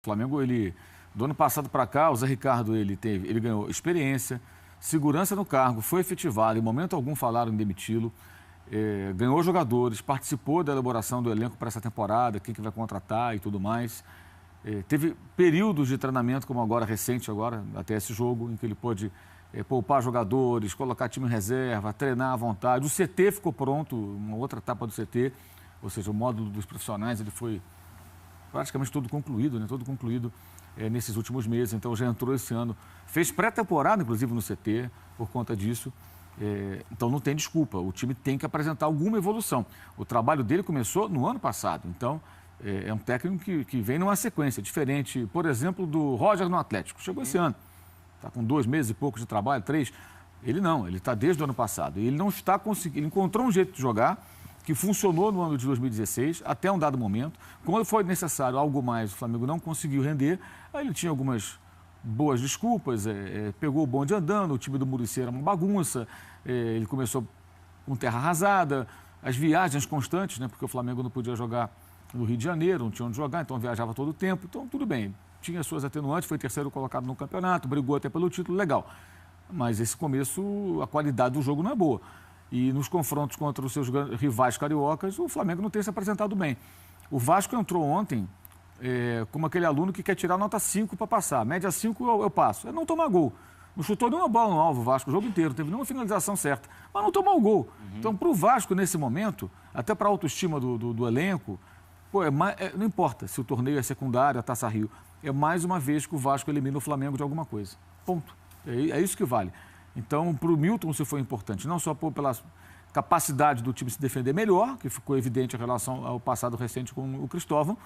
O Flamengo, do ano passado para cá, o Zé Ricardo, ele ganhou experiência, segurança no cargo, foi efetivado, em momento algum falaram em demiti-lo, ganhou jogadores, participou da elaboração do elenco para essa temporada, quem que vai contratar e tudo mais. Teve períodos de treinamento, como agora, recente agora, até esse jogo, em que ele pôde poupar jogadores, colocar time em reserva, treinar à vontade. O CT ficou pronto, uma outra etapa do CT, ou seja, o módulo dos profissionais, ele foi praticamente todo concluído, né? Todo concluído nesses últimos meses. Então, já entrou esse ano. Fez pré-temporada, inclusive, no CT, por conta disso. Então, não tem desculpa. O time tem que apresentar alguma evolução. O trabalho dele começou no ano passado. Então, é um técnico que vem numa sequência diferente, por exemplo, do Roger no Atlético. Chegou esse ano. Está com 2 meses e pouco de trabalho, 3. Ele não, ele está desde o ano passado. Ele não está conseguindo, ele encontrou um jeito de jogar que funcionou no ano de 2016, até um dado momento. Quando foi necessário algo mais, o Flamengo não conseguiu render. Aí ele tinha algumas boas desculpas, pegou o bonde andando, o time do Muricy era uma bagunça, ele começou com terra arrasada, as viagens constantes, né, porque o Flamengo não podia jogar no Rio de Janeiro, não tinha onde jogar, então viajava todo o tempo. Então, tudo bem. Tinha suas atenuantes, foi terceiro colocado no campeonato, brigou até pelo título, legal. Mas esse começo, a qualidade do jogo não é boa. E nos confrontos contra os seus rivais cariocas, o Flamengo não tem se apresentado bem. O Vasco entrou ontem como aquele aluno que quer tirar nota 5 para passar. Média 5 eu passo. É não tomar gol. Não chutou nenhuma bola no alvo o Vasco o jogo inteiro, não teve nenhuma finalização certa, mas não tomou o gol. Então, para o Vasco, nesse momento, até para a autoestima do elenco, não importa se o torneio é secundário, a Taça Rio, é mais uma vez que o Vasco elimina o Flamengo de alguma coisa. Ponto. É isso que vale. Então, para o Milton, isso foi importante, não só pela capacidade do time se defender melhor, que ficou evidente em relação ao passado recente com o Cristóvão,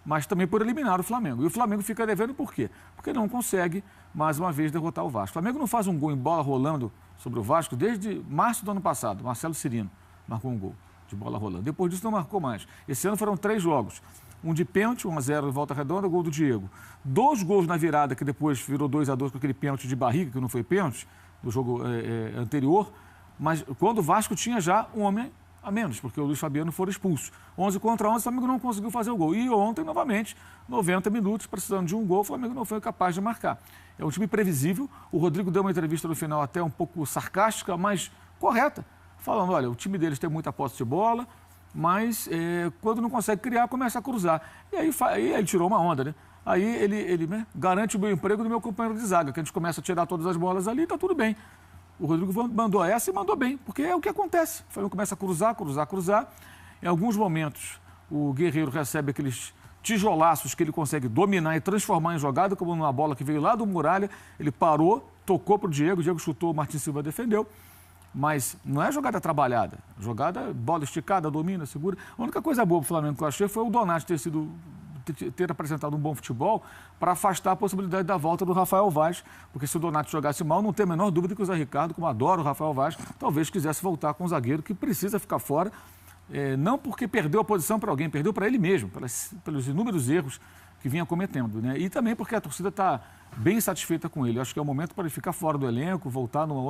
mas também por eliminar o Flamengo. E o Flamengo fica devendo por quê? Porque não consegue, mais uma vez, derrotar o Vasco. O Flamengo não faz um gol em bola rolando sobre o Vasco desde março do ano passado. Marcelo Cirino marcou um gol de bola rolando. Depois disso, não marcou mais. Esse ano foram 3 jogos. Um de pênalti, 1-0 em Volta Redonda, gol do Diego. 2 gols na virada, que depois virou 2-2 com aquele pênalti de barriga, que não foi pênalti, do jogo anterior. Mas quando o Vasco tinha já um homem a menos, porque o Luiz Fabiano foi expulso. 11 contra 11, o Flamengo não conseguiu fazer o gol. E ontem, novamente, 90 minutos, precisando de um gol, o Flamengo não foi capaz de marcar. É um time previsível. O Rodrigo deu uma entrevista no final até um pouco sarcástica, mas correta, falando, olha, o time deles tem muita posse de bola, mas quando não consegue criar, começa a cruzar. E aí ele tirou uma onda, né? Aí ele garante o meu emprego do meu companheiro de zaga, que a gente começa a tirar todas as bolas ali, tá tudo bem. O Rodrigo mandou essa e mandou bem, porque é o que acontece. O Flamengo começa a cruzar. Em alguns momentos, o Guerreiro recebe aqueles tijolaços que ele consegue dominar e transformar em jogada, como numa bola que veio lá do Muralha. Ele parou, tocou para o Diego chutou, o Martin Silva defendeu. Mas não é jogada trabalhada. Jogada, bola esticada, domina, segura. A única coisa boa para o Flamengo que eu achei foi o Donati ter apresentado um bom futebol para afastar a possibilidade da volta do Rafael Vaz, porque se o Donati jogasse mal, não tem a menor dúvida que o Zé Ricardo, como adora o Rafael Vaz, talvez quisesse voltar com um zagueiro que precisa ficar fora, não porque perdeu a posição para alguém, perdeu para ele mesmo, pelos inúmeros erros que vinha cometendo, né? E também porque a torcida está bem satisfeita com ele. Eu acho que é o momento para ele ficar fora do elenco, voltar numa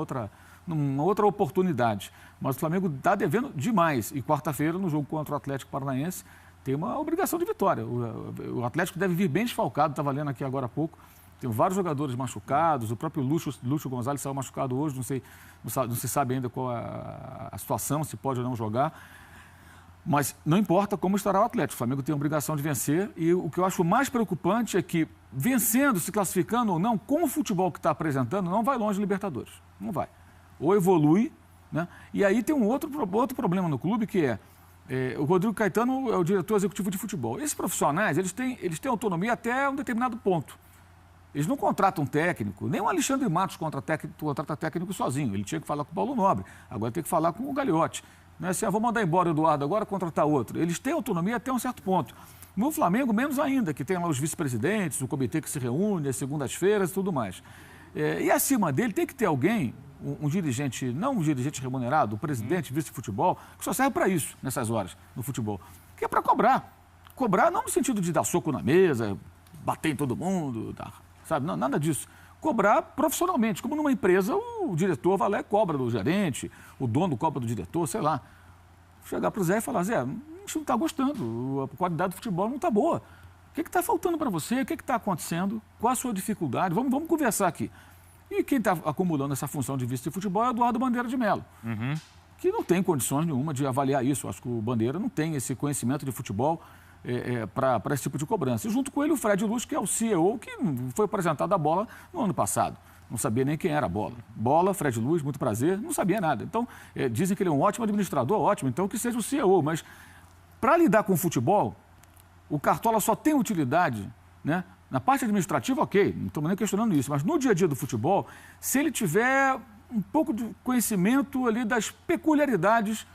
outra oportunidade. Mas o Flamengo está devendo demais. E quarta-feira, no jogo contra o Atlético Paranaense, tem uma obrigação de vitória. O Atlético deve vir bem desfalcado, estava lendo aqui agora há pouco. Tem vários jogadores machucados, o próprio Lúcio Gonzalez saiu machucado hoje, não se sabe ainda qual a situação, se pode ou não jogar. Mas não importa como estará o Atlético, o Flamengo tem a obrigação de vencer. E o que eu acho mais preocupante é que, vencendo, se classificando ou não, com o futebol que está apresentando, não vai longe de Libertadores. Não vai. Ou evolui, né? E aí tem um outro problema no clube, que o Rodrigo Caetano é o diretor executivo de futebol. Esses profissionais, eles têm autonomia até um determinado ponto. Eles não contratam técnico, nem o Alexandre Matos contrata técnico sozinho. Ele tinha que falar com o Paulo Nobre, agora tem que falar com o Gagliotti. Não é assim, vou mandar embora o Eduardo agora, contratar outro. Eles têm autonomia até um certo ponto. No Flamengo, menos ainda, que tem lá os vice-presidentes, o comitê que se reúne às segundas-feiras e tudo mais. E acima dele tem que ter alguém, um dirigente, não um dirigente remunerado, o presidente, vice-futebol, que só serve para isso, nessas horas, no futebol, que é para cobrar. Cobrar não no sentido de dar soco na mesa, bater em todo mundo, sabe? Não, nada disso. Cobrar profissionalmente, como numa empresa, o diretor vai lá e cobra do gerente, o dono cobra do diretor, sei lá. Chegar para o Zé e falar, Zé, a gente não está gostando, a qualidade do futebol não está boa. que está faltando para você? O que está acontecendo? Qual a sua dificuldade? Vamos conversar aqui. E quem está acumulando essa função de vice de futebol é o Eduardo Bandeira de Mello, que não tem condições nenhuma de avaliar isso. Acho que o Bandeira não tem esse conhecimento de futebol para esse tipo de cobrança. E junto com ele o Fred Luz, que é o CEO, que foi apresentado a bola no ano passado. Não sabia nem quem era a bola. Bola, Fred Luz, muito prazer, não sabia nada. Então, dizem que ele é um ótimo administrador, ótimo, então que seja o CEO. Mas para lidar com o futebol, o Cartola só tem utilidade, né? Na parte administrativa, ok, não estamos nem questionando isso, mas no dia a dia do futebol, se ele tiver um pouco de conhecimento ali das peculiaridades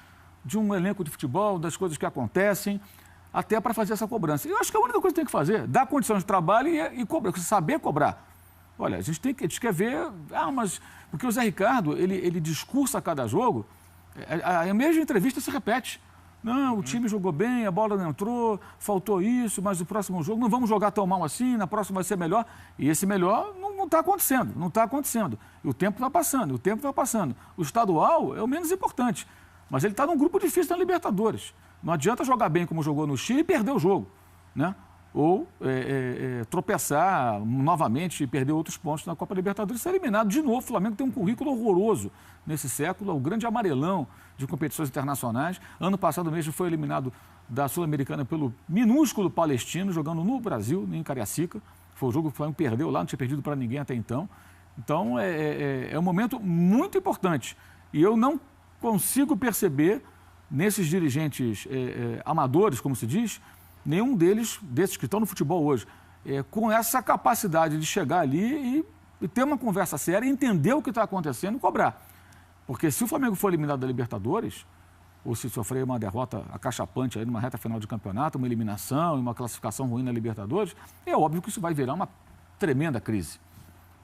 de um elenco de futebol, das coisas que acontecem, até para fazer essa cobrança. Eu acho que a única coisa que tem que fazer, dar condição de trabalho e cobrar, saber cobrar. Olha, a gente quer ver, mas porque o Zé Ricardo, ele discursa a cada jogo, a mesma entrevista se repete. Não, o time jogou bem, a bola não entrou, faltou isso, mas o próximo jogo não vamos jogar tão mal assim, na próxima vai ser melhor. E esse melhor não está acontecendo, não está acontecendo. E o tempo vai passando, o tempo vai passando. O estadual é o menos importante, mas ele está num grupo difícil na Libertadores. Não adianta jogar bem como jogou no Chile e perder o jogo, né? Ou tropeçar novamente e perder outros pontos na Copa Libertadores e ser eliminado. De novo, o Flamengo tem um currículo horroroso nesse século, o grande amarelão de competições internacionais. Ano passado mesmo foi eliminado da Sul-Americana pelo minúsculo Palestino, jogando no Brasil, em Cariacica. Foi o jogo que o Flamengo perdeu lá, não tinha perdido para ninguém até então. Então, é um momento muito importante. E eu não consigo perceber nesses dirigentes amadores, como se diz, nenhum desses que estão no futebol hoje, com essa capacidade de chegar ali e ter uma conversa séria, entender o que está acontecendo e cobrar. Porque se o Flamengo for eliminado da Libertadores, ou se sofrer uma derrota acachapante aí numa reta final de campeonato, uma eliminação e uma classificação ruim na Libertadores, é óbvio que isso vai virar uma tremenda crise.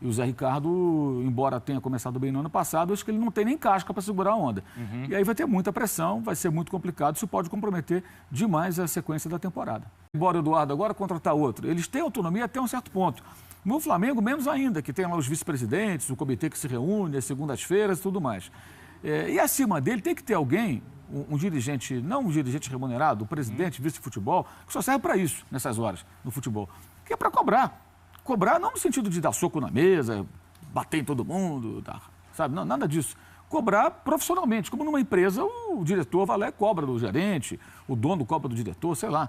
E o Zé Ricardo, embora tenha começado bem no ano passado, acho que ele não tem nem casca para segurar a onda. E aí vai ter muita pressão, vai ser muito complicado, isso pode comprometer demais a sequência da temporada. Embora o Eduardo agora contratar outro, eles têm autonomia até um certo ponto. No Flamengo, menos ainda, que tem lá os vice-presidentes, o comitê que se reúne às segundas-feiras e tudo mais. E acima dele tem que ter alguém, um dirigente, não um dirigente remunerado, o presidente, vice-futebol, que só serve para isso, nessas horas, no futebol, que é para cobrar. Cobrar não no sentido de dar soco na mesa, bater em todo mundo, sabe? Não, nada disso. Cobrar profissionalmente, como numa empresa o diretor vai lá e cobra do gerente, o dono cobra do diretor, sei lá.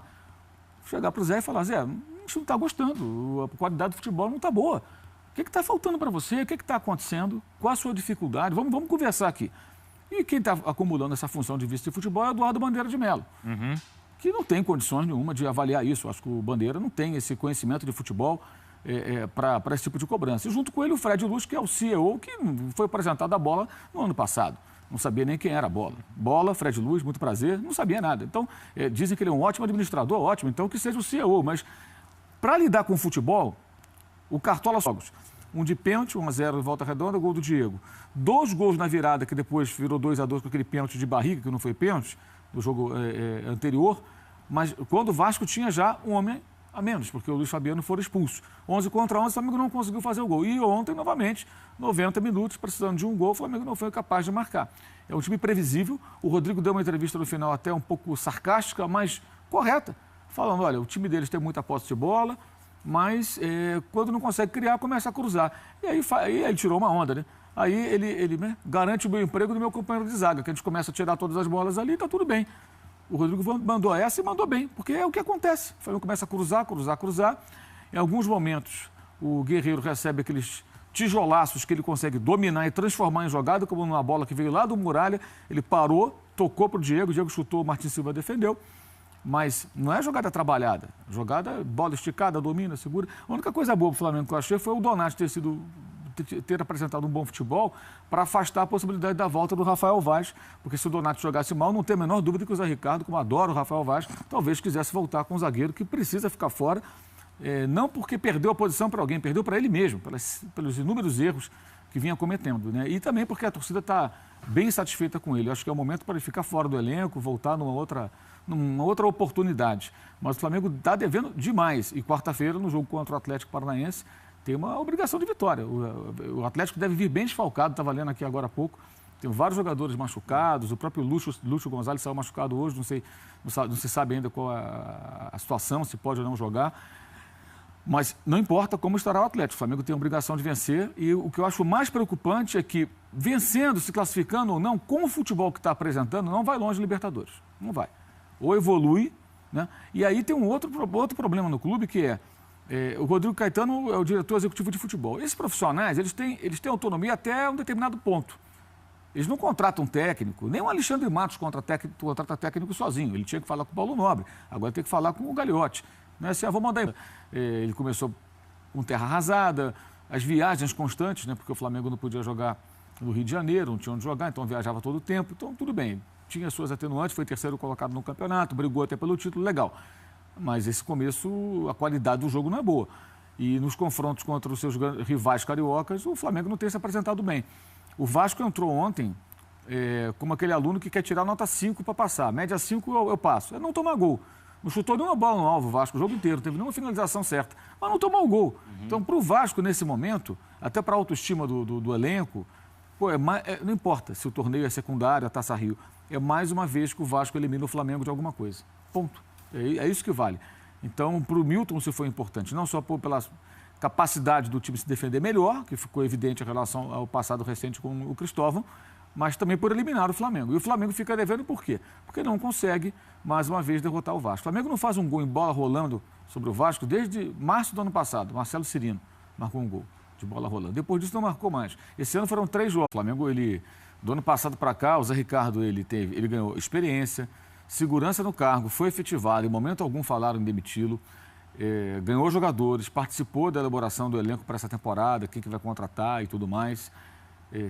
Chegar para o Zé e falar, Zé, a gente não está gostando, a qualidade do futebol não está boa. O que está faltando para você? O que está acontecendo? Qual a sua dificuldade? Vamos conversar aqui. E quem está acumulando essa função de vice de futebol é o Eduardo Bandeira de Mello, que não tem condições nenhuma de avaliar isso. Acho que o Bandeira não tem esse conhecimento de futebol para esse tipo de cobrança. E junto com ele o Fred Luz, que é o CEO, que foi apresentado a bola no ano passado. Não sabia nem quem era a bola. Bola, Fred Luz, muito prazer, não sabia nada. Então, dizem que ele é um ótimo administrador, ótimo, então que seja o CEO. Mas para lidar com o futebol, o Cartola jogos. Um de pênalti, 1-0 em Volta Redonda, gol do Diego. 2 gols na virada, que depois virou 2-2 com aquele pênalti de barriga, que não foi pênalti, do jogo anterior. Mas quando o Vasco tinha já um homem a menos, porque o Luiz Fabiano foi expulso. 11 contra 11, o Flamengo não conseguiu fazer o gol. E ontem, novamente, 90 minutos, precisando de um gol, o Flamengo não foi capaz de marcar. É um time previsível. O Rodrigo deu uma entrevista no final até um pouco sarcástica, mas correta, falando, olha, o time deles tem muita posse de bola, mas quando não consegue criar, começa a cruzar. E aí ele tirou uma onda, né? Aí ele garante o meu emprego do meu companheiro de zaga, que a gente começa a tirar todas as bolas ali e está tudo bem. O Rodrigo mandou essa e mandou bem, porque é o que acontece. O Flamengo começa a cruzar. Em alguns momentos, o Guerreiro recebe aqueles tijolaços que ele consegue dominar e transformar em jogada, como numa bola que veio lá do Muralha. Ele parou, tocou para o Diego chutou, o Martin Silva defendeu. Mas não é jogada trabalhada. Jogada, bola esticada, domina, segura. A única coisa boa para o Flamengo que eu achei foi o Donati ter apresentado um bom futebol para afastar a possibilidade da volta do Rafael Vaz, porque se o Donati jogasse mal, não tem a menor dúvida que o Zé Ricardo, como adora o Rafael Vaz, talvez quisesse voltar com um zagueiro que precisa ficar fora, não porque perdeu a posição para alguém, perdeu para ele mesmo, pelos inúmeros erros que vinha cometendo, né? E também porque a torcida está bem satisfeita com ele. Acho que é o momento para ele ficar fora do elenco, voltar numa outra oportunidade. Mas o Flamengo está devendo demais. E quarta-feira, no jogo contra o Atlético Paranaense, tem uma obrigação de vitória. O Atlético deve vir bem desfalcado, estava lendo aqui agora há pouco, Tem vários jogadores machucados, o próprio Lúcio Gonzalez saiu machucado hoje, não se sabe ainda qual a situação, se pode ou não jogar. Mas não importa como estará o Atlético, o Flamengo tem a obrigação de vencer. E o que eu acho mais preocupante é que, vencendo, se classificando ou não, com o futebol que está apresentando, não vai longe de Libertadores. Não vai. Ou evolui, né? E aí tem um outro problema no clube, que o Rodrigo Caetano é o diretor executivo de futebol. Esses profissionais, eles têm autonomia até um determinado ponto. Eles não contratam técnico, nem o Alexandre Matos contrata técnico sozinho. Ele tinha que falar com o Paulo Nobre, agora tem que falar com o Gagliotti. Não é assim, vou mandar. Ele começou com terra arrasada, as viagens constantes, né? Porque o Flamengo não podia jogar no Rio de Janeiro, não tinha onde jogar, então viajava todo o tempo. Então, tudo bem, tinha suas atenuantes, foi terceiro colocado no campeonato, brigou até pelo título, legal. Mas esse começo, a qualidade do jogo não é boa. E nos confrontos contra os seus rivais cariocas, o Flamengo não tem se apresentado bem. O Vasco entrou ontem como aquele aluno que quer tirar nota 5 para passar. Média 5 eu passo. É não tomar gol. Não chutou nenhuma bola no alvo o Vasco o jogo inteiro, não teve nenhuma finalização certa, mas não tomou o gol. Então, para o Vasco, nesse momento, até para a autoestima do elenco, não importa se o torneio é secundário, a Taça Rio, é mais uma vez que o Vasco elimina o Flamengo de alguma coisa. Ponto. É isso que vale. Então, para o Milton, isso foi importante, não só pela capacidade do time se defender melhor, que ficou evidente em relação ao passado recente com o Cristóvão, mas também por eliminar o Flamengo. E o Flamengo fica devendo por quê? Porque não consegue, mais uma vez, derrotar o Vasco. O Flamengo não faz um gol em bola rolando sobre o Vasco desde março do ano passado. Marcelo Cirino marcou um gol de bola rolando. Depois disso, não marcou mais. Esse ano foram 3 jogos. O Flamengo, do ano passado para cá, o Zé Ricardo, ele ganhou experiência, segurança no cargo, foi efetivado, em momento algum falaram em demiti-lo. Ganhou jogadores, participou da elaboração do elenco para essa temporada, quem que vai contratar e tudo mais.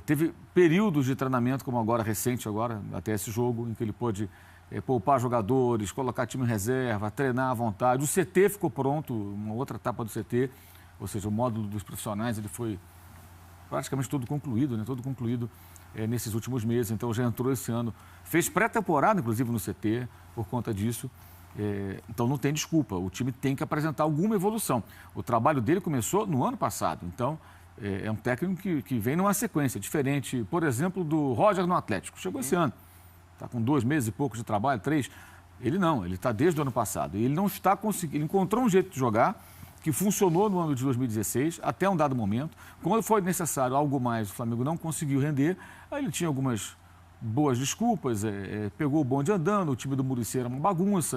Teve períodos de treinamento, como agora, recente agora, até esse jogo, em que ele pôde poupar jogadores, colocar time em reserva, treinar à vontade. O CT ficou pronto, uma outra etapa do CT, ou seja, o módulo dos profissionais, ele foi praticamente todo concluído, né? Todo concluído nesses últimos meses. Então já entrou esse ano, fez pré-temporada, inclusive, no CT, por conta disso. Então não tem desculpa, o time tem que apresentar alguma evolução. O trabalho dele começou no ano passado, então é um técnico que vem numa sequência diferente, por exemplo, do Roger no Atlético. Chegou esse ano, está com 2 meses e pouco de trabalho, 3. Ele não, ele está desde o ano passado. E ele não está conseguindo, ele encontrou um jeito de jogar que funcionou no ano de 2016, até um dado momento. Quando foi necessário algo mais, o Flamengo não conseguiu render, aí ele tinha algumas boas desculpas, pegou o bonde andando, o time do Muricy era uma bagunça.